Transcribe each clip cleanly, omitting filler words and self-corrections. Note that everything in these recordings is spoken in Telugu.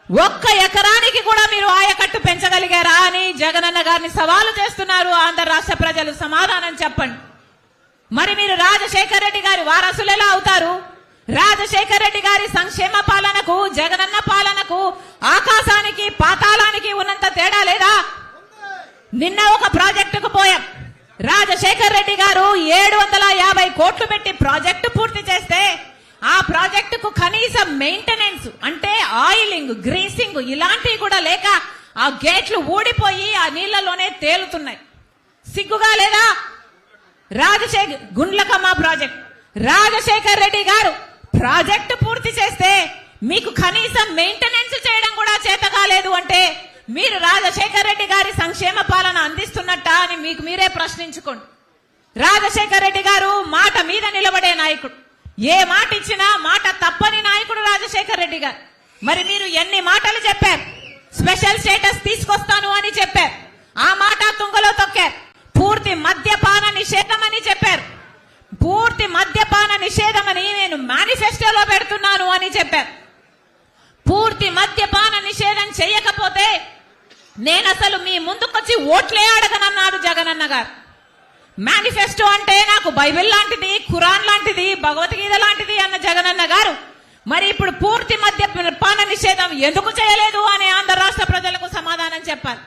ఒక్క ఎకరానికి కూడా మీరు ఆయకట్టు పెంచగలిగారా అని జగనన్న గారిని సవాలు చేస్తున్నారు ఆంధ్ర రాష్ట్ర ప్రజలు. సమాధానం చెప్పండి. మరి మీరు రాజశేఖర్ రెడ్డి గారి వారసులు ఎలా అవుతారు? రాజశేఖర్ రెడ్డి గారి సంక్షేమ పాలనకు జగనన్న పాలనకు ఆకాశానికి పాతాళానికి ఉన్నంత తేడా లేదా? నిన్న ఒక ప్రాజెక్టుకు పోయాం. రాజశేఖర్ రెడ్డి గారు 750 కోట్లు పెట్టి ప్రాజెక్టు పూర్తి చేస్తే ఆ ప్రాజెక్టుకు కనీసం మెయింటెనెన్స్ అంటే ఆయిలింగ్, గ్రీసింగ్ ఇలాంటివి కూడా లేక ఆ గేట్లు ఊడిపోయి ఆ నీళ్లలోనే తేలుతున్నాయి. సిగ్గుగా లేదా? గుండ్లకమ్మ ప్రాజెక్ట్ రాజశేఖర్ రెడ్డి గారు ప్రాజెక్టు పూర్తి చేస్తే మీకు కనీసం మెయింటెనెన్స్ చేయడం కూడా చేత కాలేదు అంటే మీరు రాజశేఖర్ రెడ్డి గారి సంక్షేమ పాలన అందిస్తున్నట్టా అని మీకు మీరే ప్రశ్నించుకోండి. రాజశేఖర్ రెడ్డి గారు మాట మీద నిలబడే నాయకుడు. ఏ మాట ఇచ్చినా మాట తప్పని నాయకుడు రాజశేఖర్ రెడ్డి గారు. మరి మీరు ఎన్ని మాటలు చెప్పారు? స్పెషల్ స్టేటస్ తీసుకొస్తాను అని చెప్పారు. ఆ మాట తుంగలో తొక్కారు. పూర్తి మద్యపాన నిషేధం అని చెప్పారు. పూర్తి మద్యపాన నిషేధం అని నేను మేనిఫెస్టోలో పెడుతున్నాను అని చెప్పారు. పూర్తి మద్యపాన నిషేధం చేయకపోతే నేను అసలు మీ ముందుకొచ్చి ఓట్లే అడగనన్నాడు జగనన్న గారు. మేనిఫెస్టో అంటే నాకు బైబిల్ లాంటిది, ఖురాన్ లాంటిది, భగవద్గీత లాంటిది అన్న జగనన్న గారు మరి ఇప్పుడు పూర్తి మద్యపాన నిషేధం ఎందుకు చేయలేదు అని ఆంధ్ర రాష్ట్ర ప్రజలకు సమాధానం చెప్పాలి.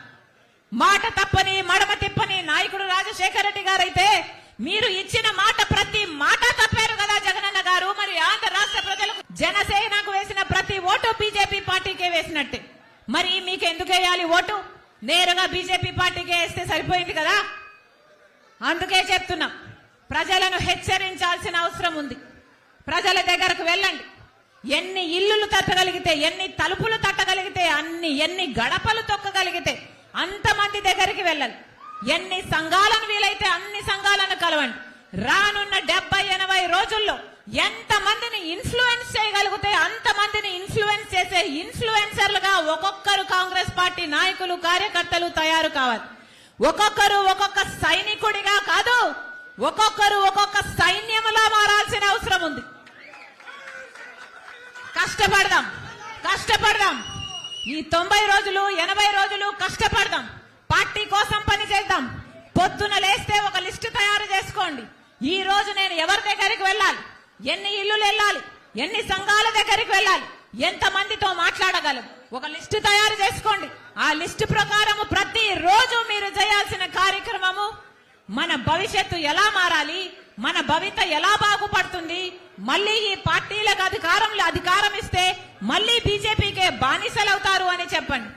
మాట తప్పని మడమ తిప్పని నాయకుడు రాజశేఖర్ రెడ్డి గారు అయితే మీరు ఇచ్చిన మాట ప్రతి మాట తప్పారు కదా జగనన్న గారు. మరి ఆంధ్ర రాష్ట్ర ప్రజలకు జనసేనకు వేసిన ప్రతి ఓటు బీజేపీ పార్టీకే వేసినట్టే. మరి మీకు ఎందుకు వేయాలి ఓటు? నేరుగా బీజేపీ పార్టీకే వేస్తే సరిపోయింది కదా. అందుకే చెప్తున్నాం, ప్రజలను హెచ్చరించాల్సిన అవసరం ఉంది. ప్రజల దగ్గరకు వెళ్ళండి. ఎన్ని ఇల్లులు తట్టగలిగితే, ఎన్ని తలుపులు తట్టగలిగితే, ఎన్ని గడపలు తొక్కగలిగితే అంతమంది దగ్గరికి వెళ్ళాలి. ఎన్ని సంఘాలను వీలైతే అన్ని సంఘాలను కలవండి. రానున్న 70-80 రోజుల్లో ఎంత మందిని ఇన్ఫ్లుయెన్స్ చేయగలిగితే అంతమందిని ఇన్ఫ్లుయెన్స్ చేసే ఇన్ఫ్లుయెన్సర్లుగా ఒక్కొక్కరు కాంగ్రెస్ పార్టీ నాయకులు, కార్యకర్తలు తయారు కావాలి. ఒక్కొక్కరు ఒక్కొక్క సైనికుడిగా కాదు, ఒక్కొక్కరు ఒక్కొక్క సైన్యములా మారాల్సిన అవసరం ఉంది. కష్టపడదాం. ఈ 90 రోజులు 80 రోజులు కష్టపడదాం. పార్టీ కోసం పని చేద్దాం. పొద్దున లేస్తే ఒక లిస్టు తయారు చేసుకోండి. ఈ రోజు నేను ఎవరి దగ్గరికి వెళ్ళాలి, ఎన్ని ఇల్లులు వెళ్ళాలి, ఎన్ని సంఘాల దగ్గరికి వెళ్ళాలి, ఎంత మందితో మాట్లాడగలం, ఒక లిస్టు తయారు చేసుకోండి. ఆ లిస్టు ప్రకారం ప్రతి రోజు మీరు చేయాల్సిన కార్యక్రమము మన భవిష్యత్తు ఎలా మారాలి, మన భవిత ఎలా బాగుపడుతుంది, మళ్ళీ ఈ పార్టీలకు అధికారం ఇస్తే మళ్ళీ బీజేపీకే బానిసలవుతారు అని చెప్పండి.